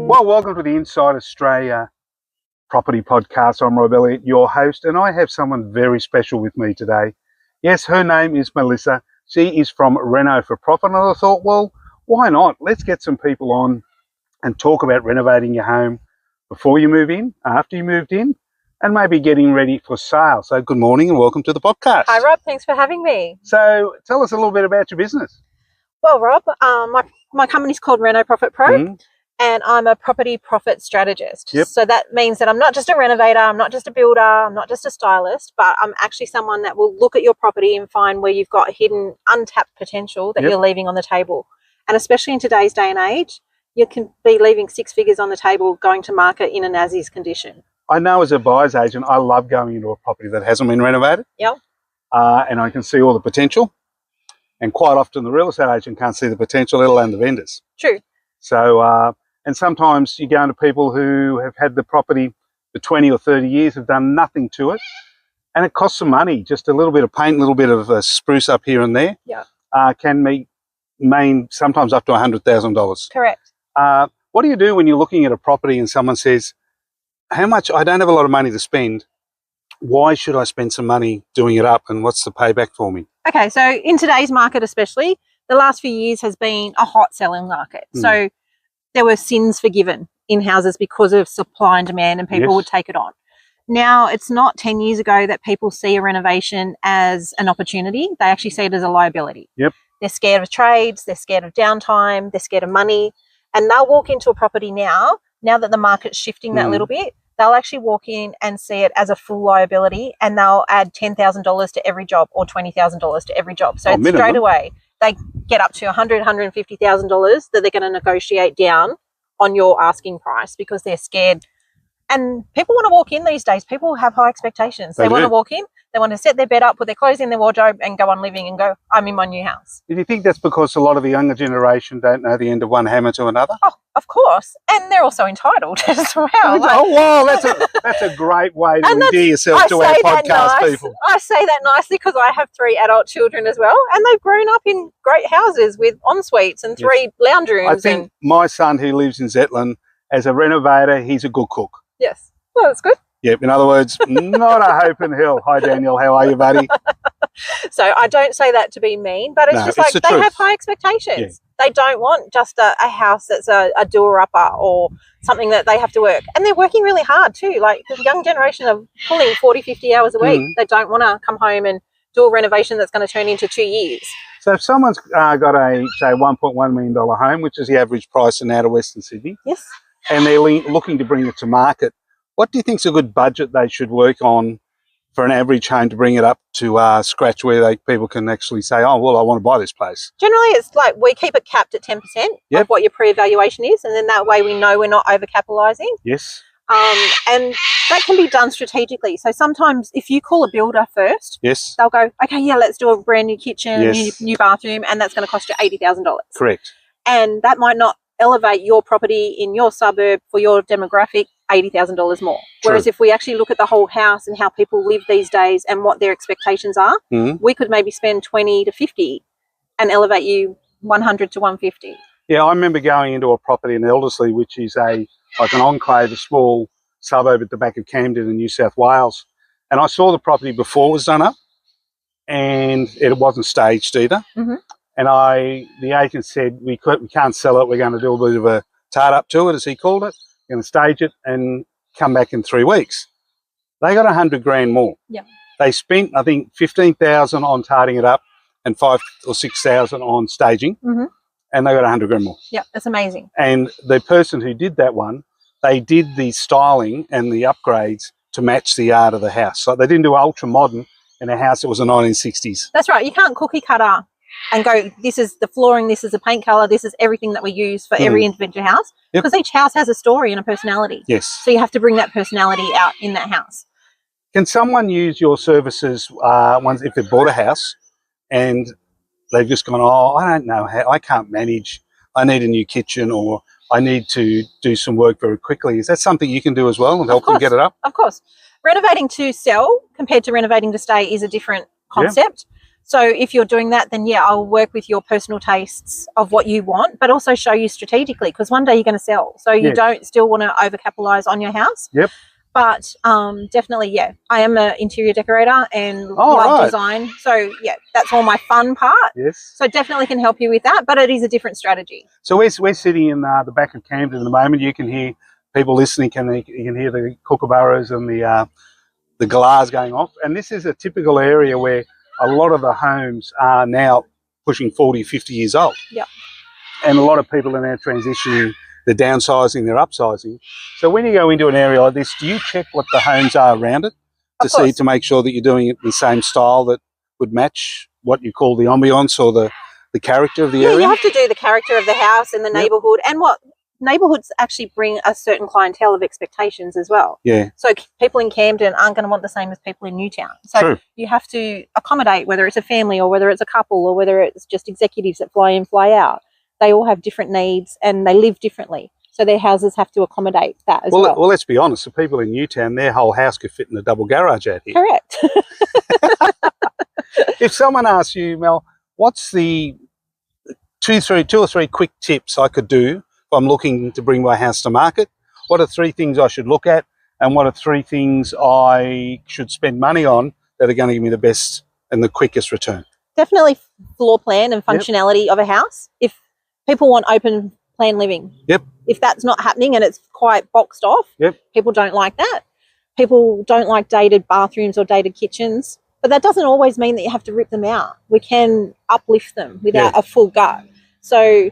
Well, welcome to the Inside Australia Property Podcast. I'm Rob Elliott, your host, and I have someone very special with me today. Yes, her name is Melissa. She is from Reno for Profit, and I thought, well, why not? Let's get some people on and talk about renovating your home before you move in, after you moved in, and maybe getting ready for sale. So good morning and welcome to the podcast. Hi, Rob. Thanks for having me. So tell us a little bit about your business. Well, Rob, my company's called Reno Property Pro, and I'm a property profit strategist. Yep. So that means that I'm not just a renovator, I'm not just a builder, I'm not just a stylist, but I'm actually someone that will look at your property and find where you've got hidden, untapped potential that you're leaving on the table. And especially in today's day and age, you can be leaving six figures on the table going to market in an as-is condition. I know as a buyer's agent, I love going into a property that hasn't been renovated. Yep. And I can see all the potential. And quite often the real estate agent can't see the potential, let alone the vendors. True. So, and sometimes you go into people who have had the property for 20 or 30 years, have done nothing to it. And it costs some money, just a little bit of paint, a little bit of spruce up here and there. Yeah. Can mean sometimes up to $100,000. Correct. What do you do when you're looking at a property and someone says, how much, I don't have a lot of money to spend. Why should I spend some money doing it up, and what's the payback for me? Okay, so in today's market especially, the last few years has been a hot selling market. So there were sins forgiven in houses because of supply and demand, and people would take it on. Now, it's not 10 years ago that people see a renovation as an opportunity. They actually see it as a liability. Yep. They're scared of trades, they're scared of downtime, they're scared of money, and they'll walk into a property now that the market's shifting that little bit, they'll actually walk in and see it as a full liability, and they'll add $10,000 to every job or $20,000 to every job. So it's straight away they get up to $100,000, $150,000 that they're going to negotiate down on your asking price because they're scared. And people want to walk in these days. People have high expectations. They want to walk in, they want to set their bed up, put their clothes in their wardrobe and go on living and go, I'm in my new house. Do you think that's because a lot of the younger generation don't know the end of one hammer to another? Oh, of course. And they're also entitled as well. Oh, wow, that's a great way to endear yourself to our podcast, people. I say that nicely because I have 3 adult children as well, and they've grown up in great houses with en-suites and 3 lounge rooms. I think my son who lives in Zetland, as a renovator, he's a good cook. Yes. Well, that's good. Yep. In other words, not a hope in hell. Hi, Daniel. How are you, buddy? So I don't say that to be mean, but it's just like they have high expectations. Yeah. They don't want just a house that's a doer-upper or something that they have to work. And they're working really hard too. Like the young generation are pulling 40, 50 hours a week. They don't want to come home and do a renovation that's going to turn into 2 years. So if someone's got a, say, $1.1 million home, which is the average price in outer Western Sydney, yes, and they're looking to bring it to market, what do you think is a good budget they should work on for an average home to bring it up to scratch where people can actually say, oh, well, I want to buy this place? Generally, it's like we keep it capped at 10% of what your pre-evaluation is, and then that way we know we're not over-capitalising. Yes. And that can be done strategically. So sometimes if you call a builder first, they'll go, okay, yeah, let's do a brand new kitchen, new bathroom, and that's going to cost you $80,000. Correct. And that might not elevate your property in your suburb for your demographic $80,000 more. Whereas if we actually look at the whole house and how people live these days and what their expectations are, we could maybe spend 20 to 50 and elevate you 100 to 150. Yeah, I remember going into a property in Elderslie, which is like an enclave, a small suburb at the back of Camden in New South Wales. And I saw the property before it was done up, and it wasn't staged either. And the agent said, we can't sell it. We're going to do a bit of a tart up to it, as he called it. We're going to stage it and come back in 3 weeks. They got $100,000 more. Yeah. They spent, I think, $15,000 on tarting it up and $5,000 or $6,000 on staging, and they got $100,000 more. Yeah, that's amazing. And the person who did that one, they did the styling and the upgrades to match the art of the house. So they didn't do ultra modern in a house that was the 1960s. That's right. You can't cookie cutter and go, this is the flooring, this is the paint colour, this is everything that we use for every individual house. Because each house has a story and a personality. Yes. So you have to bring that personality out in that house. Can someone use your services if they've bought a house and they've just gone, oh, I don't know how, I can't manage, I need a new kitchen, or I need to do some work very quickly. Is that something you can do as well and help them get it up? Of course. Renovating to sell compared to renovating to stay is a different concept. So if you're doing that, then yeah, I'll work with your personal tastes of what you want, but also show you strategically, because one day you're going to sell. So you don't still want to overcapitalize on your house. Yep. But definitely, yeah, I am an interior decorator and love design. So yeah, that's all my fun part. Yes. So definitely can help you with that, but it is a different strategy. So we're sitting in the back of Camden at the moment. You can hear people listening. You can hear the kookaburras and the galahs going off. And this is a typical area where a lot of the homes are now pushing 40, 50 years old. Yeah. And a lot of people are now transitioning, they're downsizing, they're upsizing. So when you go into an area like this, do you check what the homes are around it to make sure that you're doing it in the same style that would match what you call the ambiance or the character of the area? Yeah, you have to do the character of the house and the neighbourhood, and what neighbourhoods actually bring a certain clientele of expectations as well. Yeah. So people in Camden aren't going to want the same as people in Newtown. So you have to accommodate, whether it's a family or whether it's a couple or whether it's just executives that fly in, fly out. They all have different needs and they live differently. So their houses have to accommodate that as well. Well, let's be honest. The people in Newtown, their whole house could fit in a double garage out here. Correct. If someone asks you, Mel, what's the two or three quick tips I could do if I'm looking to bring my house to market? What are 3 things I should look at? And what are 3 things I should spend money on that are going to give me the best and the quickest return? Definitely floor plan and functionality of a house. If people want open plan living. Yep. If that's not happening and it's quite boxed off, people don't like that. People don't like dated bathrooms or dated kitchens, but that doesn't always mean that you have to rip them out. We can uplift them without a full gut. So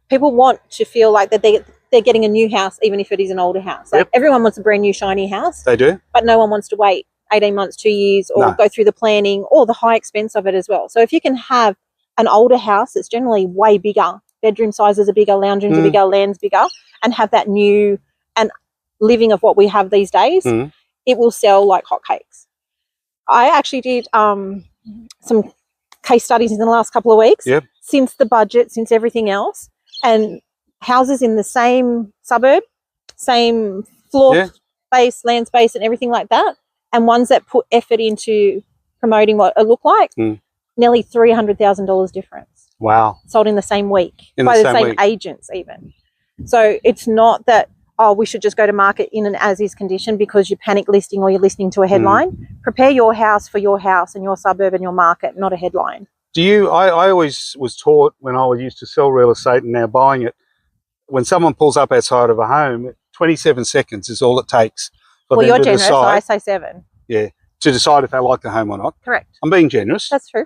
people want to feel like that they're getting a new house, even if it is an older house. Like everyone wants a brand new shiny house. They do. But no one wants to wait 18 months, 2 years, or go through the planning or the high expense of it as well. So if you can have an older house, it's generally way bigger. Bedroom sizes are bigger, lounge rooms are bigger, land's bigger, and have that new and living of what we have these days, it will sell like hotcakes. I actually did some case studies in the last couple of weeks since the budget, since everything else, and houses in the same suburb, same floor space, land space and everything like that, and ones that put effort into promoting what it looked like, nearly $300,000 difference. Wow. Sold in the same week by the same agents even. So it's not that, oh, we should just go to market in an as-is condition because you're panic listing or you're listening to a headline. Prepare your house for your house and your suburb and your market, not a headline. I always was taught when I was used to sell real estate and now buying it, when someone pulls up outside of a home, 27 seconds is all it takes for them you're to generous, decide. so I say 7. Yeah, to decide if they like the home or not. Correct. I'm being generous. That's true.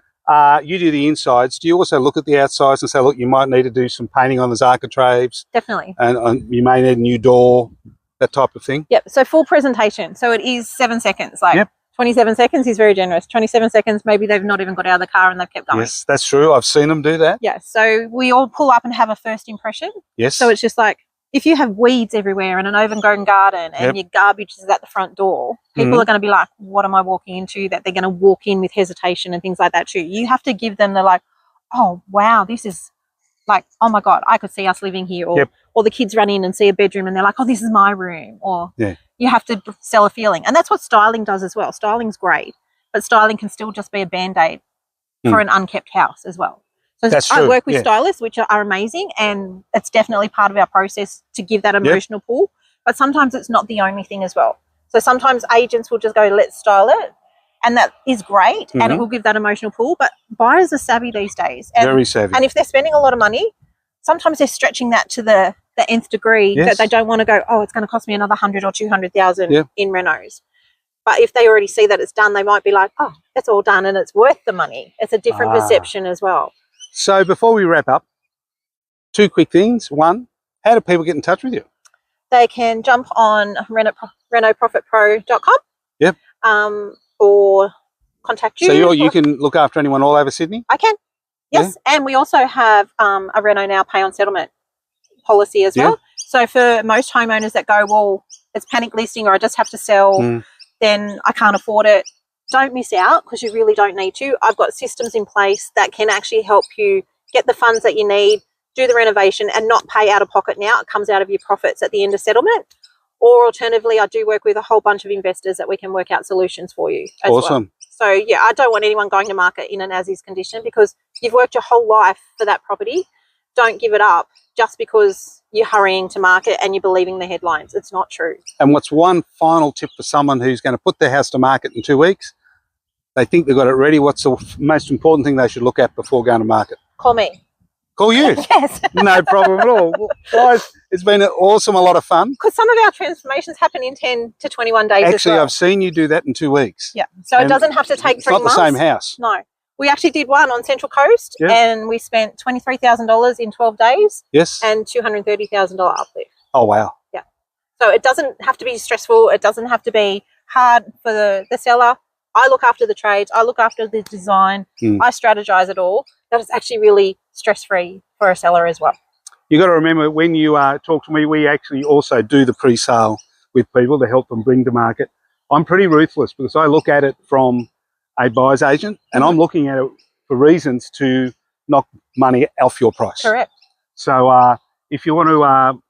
You do the insides. Do you also look at the outsides and say, look, you might need to do some painting on those architraves? Definitely. And you may need a new door, that type of thing? Yep. So full presentation. So it is 7 seconds. Like 27 seconds is very generous. 27 seconds, maybe they've not even got out of the car and they've kept going. Yes, that's true. I've seen them do that. Yeah. So we all pull up and have a first impression. Yes. So it's just like, if you have weeds everywhere and an overgrown garden and your garbage is at the front door, people are going to be like, what am I walking into? That they're going to walk in with hesitation and things like that too. You have to give them the like, oh, wow, this is like, oh my God, I could see us living here. Or the kids run in and see a bedroom and they're like, oh, this is my room. Or you have to sell a feeling. And that's what styling does as well. Styling's great, but styling can still just be a Band-Aid for an unkept house as well. So I work with stylists, which are amazing, and it's definitely part of our process to give that emotional pull. But sometimes it's not the only thing as well. So sometimes agents will just go, let's style it, and that is great, and it will give that emotional pull. But buyers are savvy these days. And, very savvy. And if they're spending a lot of money, sometimes they're stretching that to the nth degree that they don't want to go, oh, it's going to cost me another 100 or 200,000 in renos. But if they already see that it's done, they might be like, oh, it's all done and it's worth the money. It's a different perception as well. So before we wrap up, 2 quick things. 1, how do people get in touch with you? They can jump on renoprofitpro.com. Yep. Or contact you. So you can look after anyone all over Sydney? I can. Yes. Yeah. And we also have a Reno Now pay on settlement policy as well. So for most homeowners that go, well, it's panic listing or I just have to sell, then I can't afford it. Don't miss out because you really don't need to. I've got systems in place that can actually help you get the funds that you need, do the renovation and not pay out of pocket now. It comes out of your profits at the end of settlement. Or alternatively, I do work with a whole bunch of investors that we can work out solutions for you as well. So yeah, I don't want anyone going to market in an as-is condition, because you've worked your whole life for that property. Don't give it up just because you're hurrying to market and you're believing the headlines. It's not true. And what's one final tip for someone who's going to put their house to market in 2 weeks? They think they've got it ready. What's the most important thing they should look at before going to market? Call me. Call you. Yes. No problem at all. Well, guys, it's been awesome, a lot of fun. Because some of our transformations happen in 10 to 21 days as Actually, well. I've seen you do that in 2 weeks. Yeah. So it doesn't have to take 3 months. It's not the same house. No. We actually did one on Central Coast, and we spent $23,000 in 12 days. Yes. And $230,000 uplift. Oh, wow. Yeah. So it doesn't have to be stressful. It doesn't have to be hard for the seller. I look after the trades. I look after the design. I strategize it all. That is actually really stress-free for a seller as well. You got to remember, when you talk to me, we actually also do the pre-sale with people to help them bring to market. I'm pretty ruthless because I look at it from a buyer's agent, and I'm looking at it for reasons to knock money off your price. Correct. So if you want to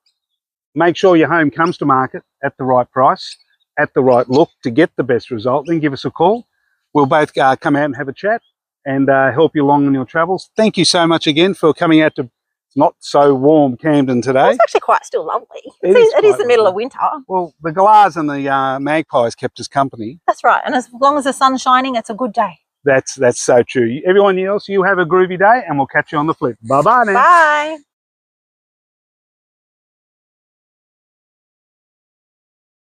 make sure your home comes to market at the right price, at the right look, to get the best result, then give us a call. We'll both come out and have a chat and help you along in your travels. Thank you so much again for coming out to not so warm Camden today. It's actually quite still lovely. It is the middle of winter. Well, the galahs and the magpies kept us company. That's right. And as long as the sun's shining, it's a good day. That's so true. Everyone else, you have a groovy day, and we'll catch you on the flip. Bye-bye now. Bye.